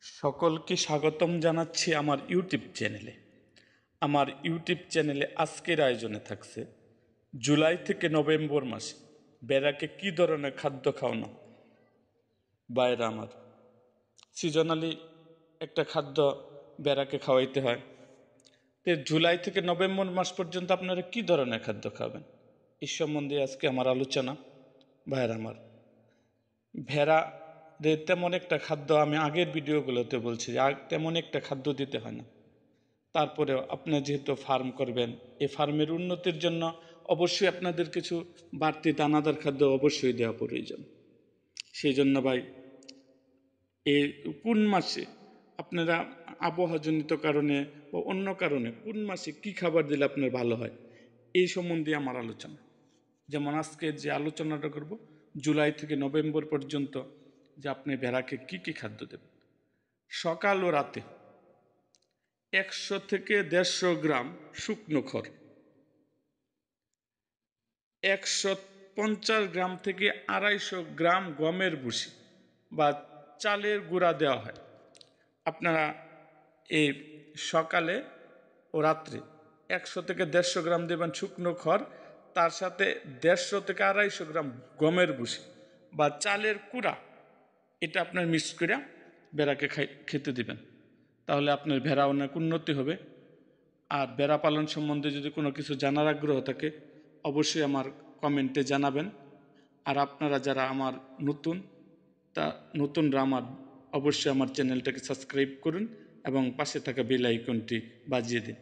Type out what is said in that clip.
সকলকে স্বাগতম জানাচ্ছি আমার ইউটিউব চ্যানেলে। আমার ইউটিউব চ্যানেলে আজকের আয়োজনে থাকছে জুলাই থেকে নভেম্বর মাসে বেড়াকে কি ধরনের খাদ্য খাওয়ানো। বাইরে আমার সিজনালি একটা খাদ্য বেড়াকে খাওয়াইতে হয়। তো জুলাই থেকে নভেম্বর মাস পর্যন্ত আপনারা কি ধরনের খাদ্য খাবেন এই সম্বন্ধে আজকে আমার আলোচনা। বাইরে আমার ভেড়া তেমন একটা খাদ্য আমি আগের ভিডিওগুলোতে বলছি যে তেমন একটা খাদ্য দিতে হয় না। তারপরেও আপনি যেহেতু ফার্ম করবেন, এই ফার্মের উন্নতির জন্য অবশ্যই আপনাদের কিছু বাড়তি দানাদার খাদ্য অবশ্যই দেওয়া প্রয়োজন। সেই জন্য ভাই এই কোন মাসে আপনারা আবহাওয়াজনিত কারণে বা অন্য কারণে কোন মাসে কি খাবার দিলে আপনার ভালো হয় এই সম্বন্ধে আমার আলোচনা। যেমন আজকে যে আলোচনাটা করব জুলাই থেকে নভেম্বর পর্যন্ত যে আপনি ভেড়াকে কি কি খাদ্য দেবেন। সকাল ও রাতে 100 থেকে 150 গ্রাম শুকনো খড়, 150 গ্রাম থেকে 250 গ্রাম গমের ভুসি বা চালের গুঁড়া দেওয়া হয়। আপনারা এই সকালে ও রাত্রে 100 থেকে 150 গ্রাম দেবেন শুকনো খড়, তার সাথে 150 থেকে 250 গ্রাম গমের ভুসি বা চালের কুড়া, এটা আপনার মিক্স করে ভেড়াকে খেতে দিবেন। তাহলে আপনার ভেড়া অনেক উন্নতি হবে। আর ভেড়া পালন সম্বন্ধে যদি কোনো কিছু জানার আগ্রহ থাকে অবশ্যই আমার কমেন্টে জানাবেন। আর আপনারা যারা আমার নতুনরা আমার অবশ্যই আমার চ্যানেলটাকে সাবস্ক্রাইব করুন এবং পাশে থাকা বেল আইকনটি বাজিয়ে দিন।